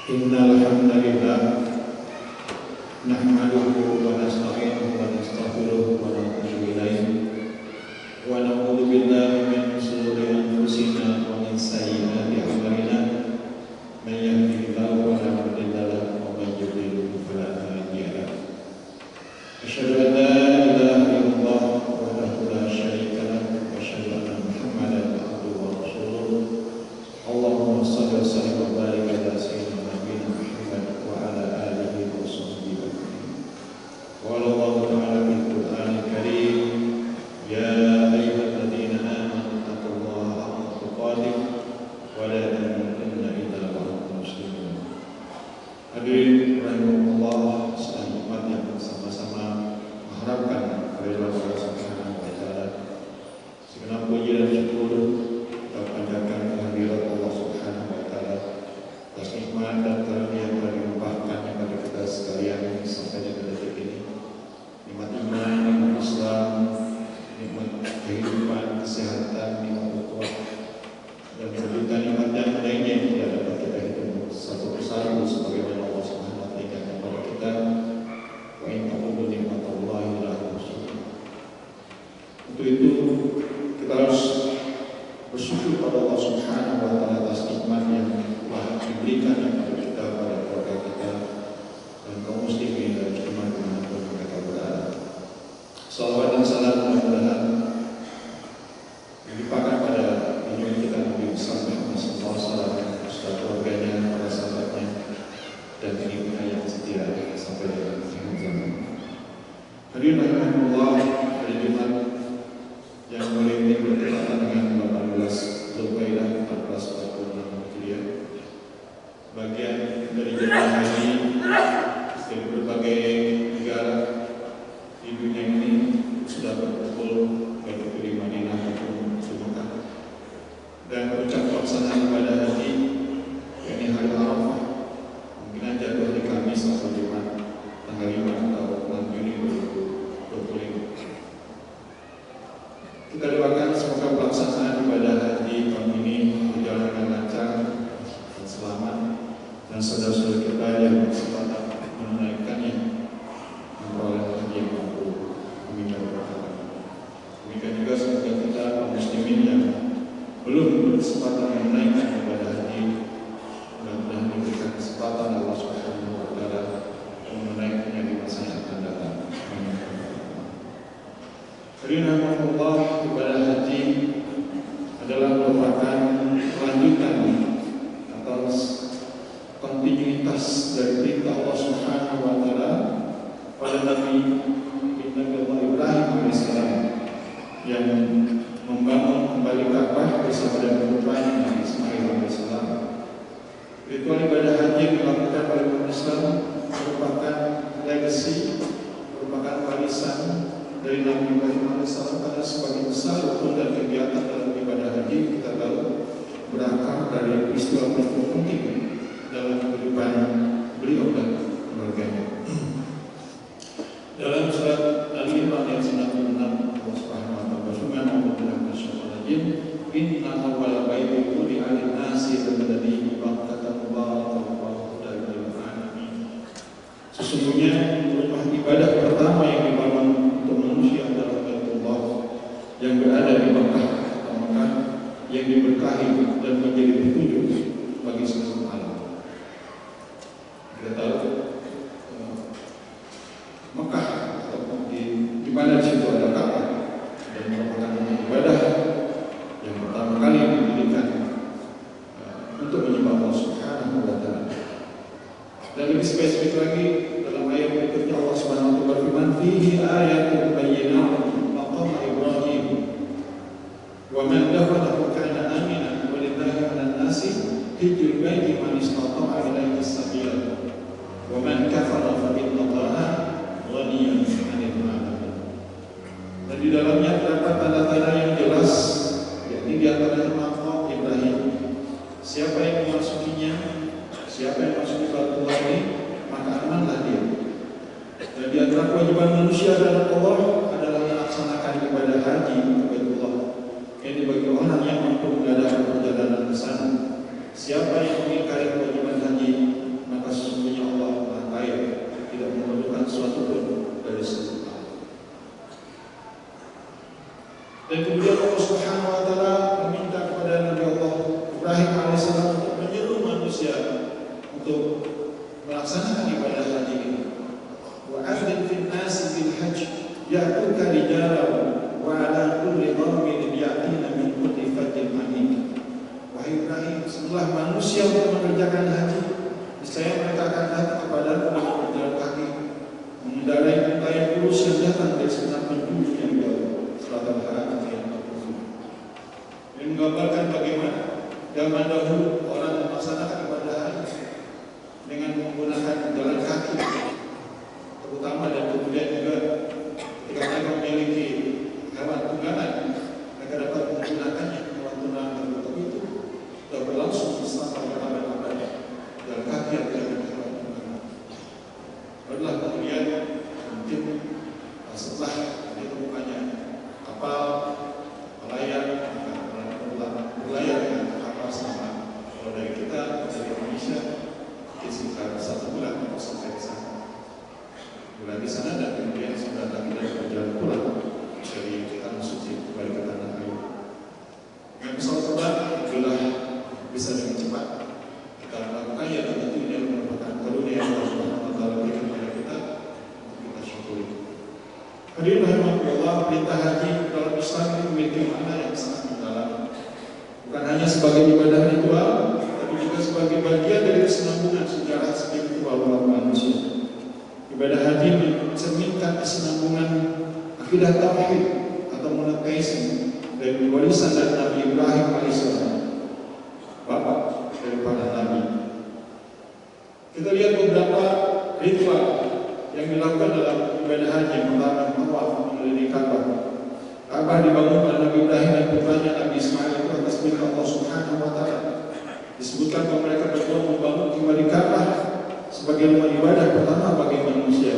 Innal hamdalillah nahmaduhu wa nasta'inuhu wa nastaghfiruh wa natubu ilaihi wa na'udzu billahi min shururi anfusina wa min sayyiati a'malina may yahdihillahu fala mudilla lahu wa may yudlil fala hadiya lahu. Asyhadu an la ilaha illallah wahdahu la syarika lahu wa asyhadu anna Muhammadan abduhu wa rasuluh. Allahumma shalli wa sallim wa barik ala sayyidina قال الله تعالى في القرآن الكريم يا أيها الذين آمنوا اتقوا الله حق تقاته ولا تموتن إلا وأنتم مسلمون. Hadirin rahimakumullah, sedang umat yang bersama-sama mengharapkan kehadiran Allah Subhanahu wa taala. Segenap puji dan syukur kita panjatkan kehadiran Allah Subhanahu wa taala atas nikmat dan karunia yang telah dilimpahkan kepada kita sekalian sampai dengan detik ini. Nikmat iman, nikmat Islam, nikmat kehidupan, kesehatan, nikmat ukhuwah, dan berjuta nikmat yang lainnya yang tidak dapat kita hitung satu persatu sebagaimana Allah Subhanahu wa taala berikan kepada kita. Wa in ta'udzu nikmatallahi la tuhsuha. Untuk itu kita harus bersyukur pada Allah Subhanahu wa taala atas nikmat yang telah diberikan kepada kita, pada keluarga kita dan kaum muslimin dan muslimat dimanapun mereka berada. Salawat dan salam mudah-mudahan dilimpahkan pada junjungan kita Nabi Muhammad SAW, serta keluarganya, para sahabatnya, dan ibu-ibu yang setia sampai dengan akhir zaman. Hadirin rahimakumullah, hari Jumat yang mulai ini bertepatan dengan 18 Zulkaidah 1446 Hijriah. Bagian dari jemaah haji dari berbagai negara di dunia ini sudah berkumpul baik itu di Madinah maupun di Mekah, dan puncak pelaksanaan ibadah haji yakni hari Arafah mungkin aja hari Kamis atau Jumat tanggal 5 atau 6 Juni 2025. Kita doakan semoga pelaksanaan ibadah haji tahun ini berjalan dengan lancar dan selamat, dan saudara-saudara kita yang berkesempatan menunaikannya memperoleh haji yang mampu. Amin ya rabbal alamin. Demikian juga semoga kita kaum muslimin yang belum berkesempatan menunaikan ibadah haji, mudah-mudahan diberikan kesempatan Allah Subhanahu wa taala menunaikannya di masa yang akan datang. Amin ya rabbal alamin. Hadirin rahimakumullah, ibadah haji adalah merupakan kelanjutan atau kontinuitas dari perintah Allah Subhanahu wa taala pada Nabi Allah Ibrahim AS yang membangun kembali Ka'bah bersama dengan putranya Nabi Ismail AS. Ritual ibadah haji yang dilakukan oleh umat Islam merupakan legacy, merupakan warisan dari Nabi Ibrahim AS, karena sebagian besar rukun dan kegiatan dalam ibadah haji kita tahu berakar dari peristiwa-peristiwa penting dalam kehidupan beliau dan keluarganya. Dalam surat Al-Imran ayat 96 Allah Subhanahu wa taala berfirman, "A'udzu billahi inna awwala baitin wudi'a lin-nasi alladzi bi Bakkah mubarakan wa hudan lil alamin." Sesungguhnya rumah ibadah pertama yang dibangun untuk manusia adalah Baitullah yang berada di Makkah atau Makkah yang diberkahi dan menjadi petunjuk bagi seluruh alam. Kita tahu Mekah atau di mana di situ ada Ka'bah dan merupakan rumah ibadah yang pertama kali didirikan untuk menyembah Allah Subhanahu wa taala. Dan lebih spesifik lagi dalam ayat berikutnya Allah Subhanahu wa taala berfirman, "Fihi ayatun bayyinatun maqam Ibrahim wa man dakhalahu kana aminan wa lillahi 'alan nasi hijjul baiti man istata'a ilaihi sabila wa man kafara fa innallaha ghaniyyun 'anil 'alamin." Dan di dalamnya terdapat tanda-tanda yang jelas, yakni di antaranya maqam Ibrahim. Siapa yang memasukinya, siapa yang masuk di Baitullah ini, maka amanlah dia. Dan di antara kewajiban manusia dan Allah adalah melaksanakan ibadah haji ke Baitullah. Ini bagi orang yang mampu mengadakan perjalanan ke sana. Siapa yang mengingkari kewajiban haji, Dan kemudian Allah Subhanahu wa taala meminta kepada Nabi Allah Ibrahim alaihissalam untuk menyeru manusia untuk melaksanakan ibadah haji ini. Wa adzin fil nasi bil hajj ya'tuka rijalan wa 'ala kulli dhamirin ya'tina min kulli fajjin amiq. Wahai Ibrahim, setelah manusia untuk mengerjakan haji, niscaya mereka akan datang kepada dengan berjalan kaki, mengendarai unta yang kurus yang datang dari segenap penjuru yang jauh, selatan barat yang terpenuhi. Ini menggambarkan bagaimana zaman dahulu orang melaksanakan ibadah haji dengan menggunakan jalan kaki, terutama, dan kemudian juga ketika mereka memiliki hewan tunggangan, mereka dapat menggunakannya. Hewan tunggangan tertentu itu sudah berlangsung selama berabad-abad. Jalan kaki yang tidak hewan tunggangan. Barulah kemudian mungkin setelah ditemukannya kapal berlayar dengan kapal sama. Kalau dari kita, dari Indonesia, sekitar 1 bulan untuk sampai di sana. Bulan di sana dan kemudian sudah lagi dari perjalanan pulang dari tanah suci kembali ke tanah air. Yang pesawat terbang itulah bisa dengan cepat kita lakukannya, dan tentu ini merupakan karunia yang Allah Subhanahu wa taala berikan kepada kita untuk kita syukuri. Hadirin rahimakumullah, perintah haji dalam Islam ini memiliki makna yang sangat mendalam. Bukan hanya sebagai ibadah ritual, tapi juga sebagai bagian dari kesinambungan sejarah spiritual umat manusia. Ibadah haji mencerminkan kesinambungan akidah tauhid atau monoteisme dari warisan dari Nabi Ibrahim alaihissalam, bapak daripada Nabi. Kita lihat beberapa ritual yang dilakukan dalam ibadah haji. Yang pertama, tawaf mengelilingi Ka'bah. Ka'bah dibangun oleh Nabi Ibrahim dan putranya Nabi Ismail itu atas perintah Allah Subhanahu wa taala. Disebutkan bahwa mereka berdua membangun kembali Ka'bah sebagai rumah ibadah pertama bagi manusia.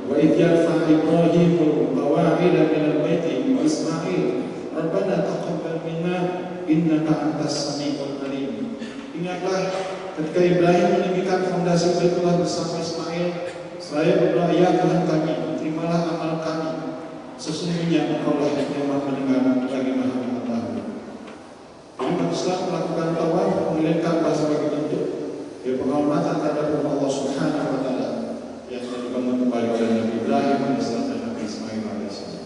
Wa idh yarfa'u Ibrahimul qawa'ida minal baiti wa Ismail Rabbana taqabbal minna innaka antas samiul alim. Ingatlah ketika Ibrahim meninggikan fondasi Baitullah bersama Ismail, saya berdoa, ya Tuhan kami, terimalah amal kami. Sesungguhnya Engkaulah yang Maha mendengar lagi Maha mengetahui. Umat Islam melakukan tawaf mengelilingi Ka'bah sebagai bentuk penghormatan terhadap Allah Subhanahu wa taala yang telah dibangun kembali oleh Nabi Ibrahim alaihissalam dan Nabi Ismail alaihissalam.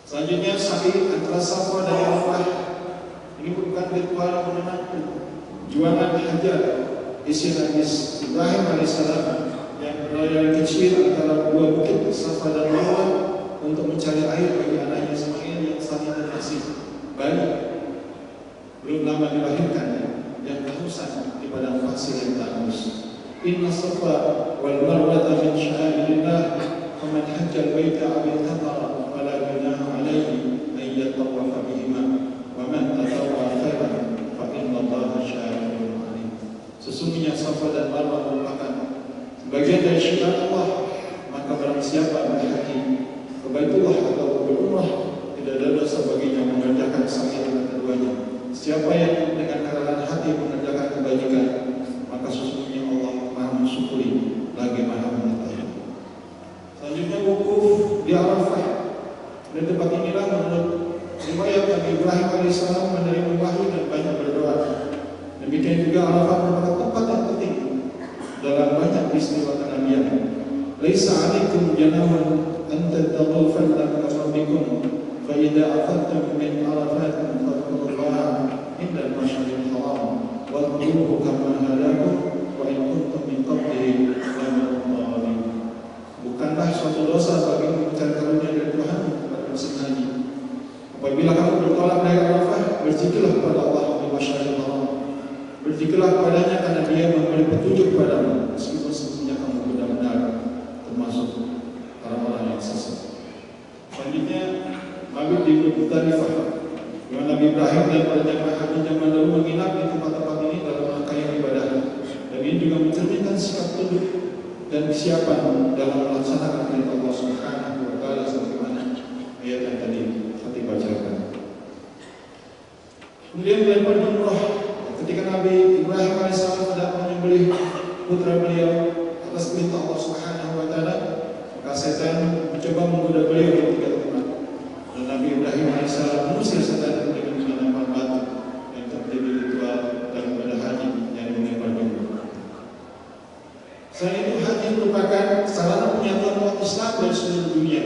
Selanjutnya, sa'i antara Safa dan Arafah. Ini merupakan ritual menantu jualan hajar isi Nabi Ibrahim alaihissalam yang berada kecil antara dua bukit Safa dan Marwah untuk mencari air bagi anaknya Ismail yang saat itu masih bayi, belum lama dilahirkan, yang kehausan di padang pasir yang tandus. Inna Safa wal Marwata min sya'airillah, faman hajjal baita aw i'tamara fala junaha alayhi an yatawafa bihima, wa man tatawwa khairan fa innallaha syakirun alim. Sesungguhnya Safa dan Marwah merupakan bagian dari syiar Allah, maka barang siapa berhaji ke Baitullah atau berumrah, tidak ada dosa baginya mengerjakan sa'i dengan keduanya. Siapa yang dengan kerelaan hati mengerjakan kebajikan, maka sesungguhnya Allah Maha mensyukuri lagi Maha mengetahui. Selanjutnya, wukuf di Arafah. Di tempat inilah menurut riwayat Nabi Ibrahim alaihissalam menerima wahyu dan banyak berdoa. Demikian juga Arafah merupakan tempat yang penting dalam banyak peristiwa kenabian. Laisa 'alaikum junahun an tattaqu fadlan min rabbikum fa idza afadtum min arafatin fadhkurullaha inda al-mash'aril haram wa dhkuruhu kama hadakum wa in kuntum min qablihi lamin dhalin. Bukanlah suatu dosa bagi mencari karunia dari Tuhan pada musim haji. Apabila kamu bertolak dari Arafah, berzikirlah kepada Allah di Masyaril Haram. Berzikirlah kepadanya karena Dia memberi petunjuk padamu, meskipun sebelumnya kamu benar-benar termasuk orang-orang yang sesat. Selanjutnya, mabit di Muzdalifah. Nabi Ibrahim dan para jemaah haji zaman dahulu menginap di tempat-tempat ini dalam rangkaian ibadah. Dan ini juga mencerminkan sikap tunduk dan kesiapan dalam melaksanakan perintah Allah Subhanahu wa taala sebagaimana ayat yang tadi kita bacakan. Kemudian melempar jumrah. Ketika Nabi Ibrahim alaihissalam hendak menyembelih putra beliau atas perintah Allah Subhanahu wa taala, maka setan mencoba menggoda beliau dengan 3 tempat. Dan Nabi Ibrahim manusia sadar dengan melempar batu yang terjadi ritual dalam ibadah haji yang melempar jumroh. Selain itu, haji merupakan sarana penyatuan umat Islam dari seluruh dunia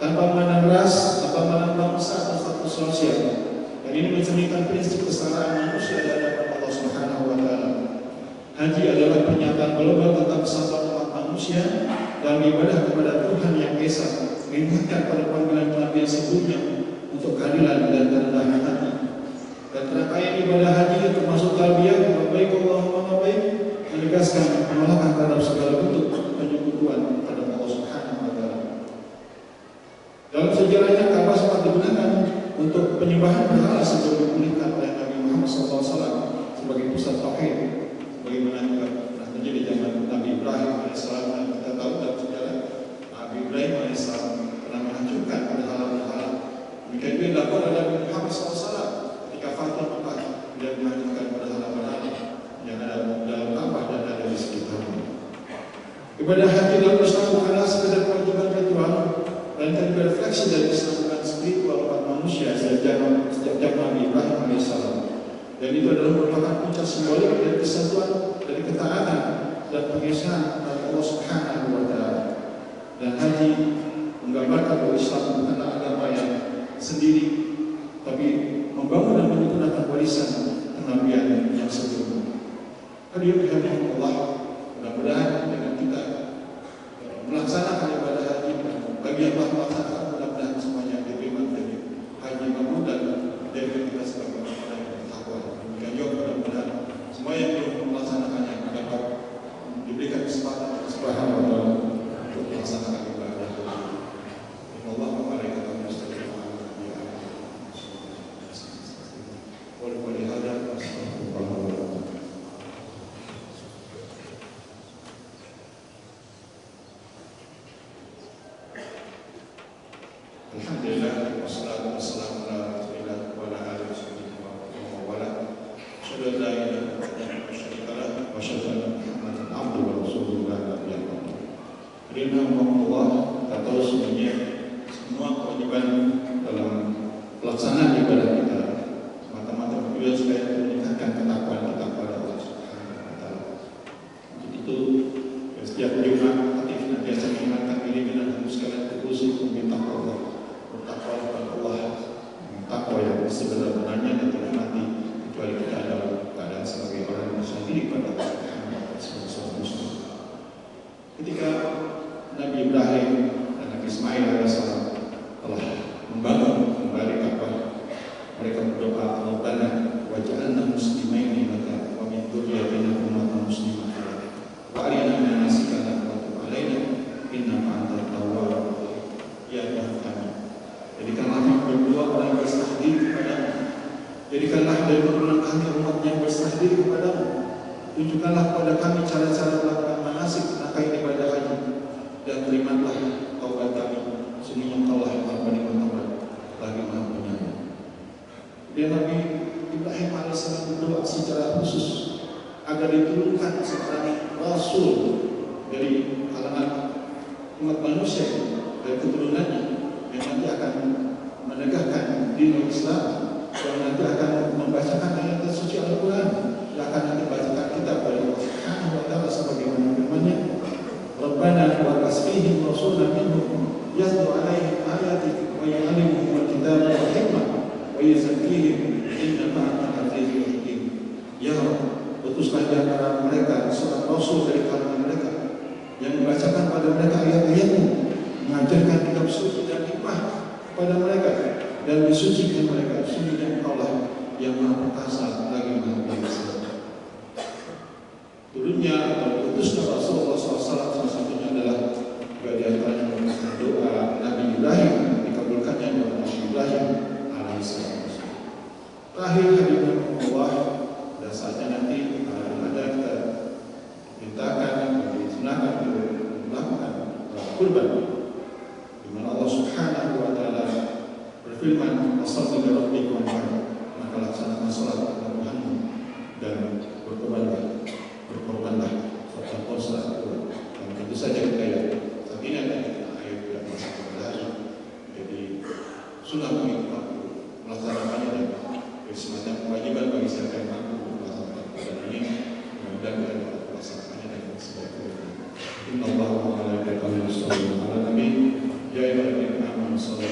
tanpa memandang ras, tanpa memandang bangsa atau status sosial. Dan ini mencerminkan prinsip kesetaraan manusia di hadapan Allah Subhanahu wa Ta'ala. Haji adalah pernyataan global tentang kesatuan umat manusia dalam ibadah kepada Tuhan Yang Esa, mengingatkan pada panggilan Nabi yang sebelumnya untuk keadilan dan kerendahan hati. Dan rangkaian ibadah haji termasuk talbiyah, labbaik Allahumma labbaik, menegaskan penolakan terhadap segala bentuk penyekutuan pada Allah Subhanahu wa Ta'ala. Dalam sejarahnya, Ka'bah sempat digunakan untuk penyembahan berhala sebelum dipulihkan oleh Nabi Muhammad SAW sebagai pusat tauhid, sebagaimana juga pernah terjadi zaman Nabi Ibrahim alaihissalam. Dan kita tahu dalam sejarah Nabi Ibrahim alaihissalam pernah menghancurkan berhala-berhala. Demikian juga dilakukan oleh Nabi Muhammad SAW ketika Fatul Mekah, dia menghancurkan berhala-berhala yang ada dalam Ka'bah dan ada di sekitarnya. Ibadah haji dalam Islam bukanlah sekedar kewajiban ritual, dan juga refleksi dari keseluruhan spiritual umat manusia sejak Nabi Ibrahim alaihissalam. Dan itu adalah merupakan puncak simbolik dari kesatuan, dari ketaatan dan pengesahan Allah Subhanahu wa Ta'ala. Dan haji menggambarkan bahwa Islam bukanlah agama yang sendiri, tapi membangun dan menyempurnakan warisan kenabian yang sebelumnya. Hadirin rahimahumullah, mudah-mudahan dengan kita melaksanakan ibadah haji, bagi yang telah melaksanakan, mudah-mudahan semuanya diterima dari haji mabrur dan dari kita sebagai orang yang bertakwa. Demikian juga mudah-mudahan semua yang belum melaksanakannya dapat diberikan kesempatan Subhanahu wa Ta'ala untuk melaksanakan ibadah haji. Allah memalaikatkan Alhamdulillah, wassalatu wassalamu ala Rasulillah wa ala alihi wa wala. Asyhadu an la ilaha illallah wa syarika lah wa asyhadu anna Muhammadan abduhu wa rasuluhu la nabiyya ba'dahu. Alhamdulillah, kita tahu semuanya semua kewajiban dalam pelaksanaan ibadah kita semata-mata tujuan supaya meningkatkan ketakwaan kita kepada Allah Subhanahu wa Ta'ala. Untuk itu, setiap Jumat aktif biasa mengingatkan diri dan harus sekalian berkhusus meminta Allah. Bertakwa kepada Allah, takwa yang sebenar-benarnya dan tidak mati kecuali kita dalam keadaan sebagai orang yang berserah diri kepada Allah sebagai seorang muslim. Ketika Nabi Ibrahim dan Nabi Ismail alaihissalam telah membangun kembali Ka'bah, mereka berdoa, Rabbana waj'alna muslimaini laka wa min dzurriyyatina ummatan muslimatan wa arina manasikana wa tub 'alaina innaka antat tawwabur rahim. Ya Tuhan kami, jadikanlah kami berdua orang yang berserah diri kepadamu. Jadikanlah dari keturunan kami umat yang berserah diri kepadamu. Tunjukkanlah kepada kami cara-cara melakukan manasik rangkaian ibadah haji, dan terimalah taubat kami. Sungguhnya Engkaulah yang Maha Penerima taubat, lagi Maha Penyayang. Dan Nabi Ibrahim alaihissalam berdoa secara khusus agar diturunkan seorang Rasul dari kalangan umat manusia, dari keturunannya, yang nanti akan menegakkan dinul Islam, yang nanti akan membacakan ayat suci Al-Quran, yang akan nanti bacakan kita pada Allah Subhanahu wa Ta'ala sebagaimana firman-Nya, Rabbana wa basfihim rasulan minhum yatlu 'alaihim ayatik wa yu'allimuhum al-kitaba wal hikmah wa yuzakkihim innaka antal azizul hakim. Ya Rabb, utuslah di antara mereka seorang rasul dari kalangan mereka yang membacakan pada mereka ayat-ayat-Mu, mengajarkan kitab suci dan hikmah kepada mereka, dan disucikan mereka. Sungguhnya Engkaulah yang Maha Perkasa lagi Maha Biasa. Turunnya atau utusnya Rasulullah SAW salah satunya adalah juga di antaranya doa Nabi Ibrahim, dikabulkannya doa Nabi Ibrahim alaihissalam. Terakhir hadirin Allah, dan saatnya nanti ada kita mintakan disunahkan melakukan kurban, di mana Allah Subhanahu wa Ta'ala berfirman, "Wassalli li rabbika wanhar," maka laksanakan salat kepada Tuhanmu dan berkorbanlah serta puasa. Dan tentu saja kita ya, saat ini ada ayat tidak masuk kepada hari, jadi sunnah bagi semacam kewajiban bagi siapa yang mampu melaksanakan ibadah ini. Mudah-mudahan kita dapat melaksanakannya dengan sebaik-baiknya. Innallaha wa malaikatahu yusholluna 'alan nabi ya ayyuhalladzina amanu shollu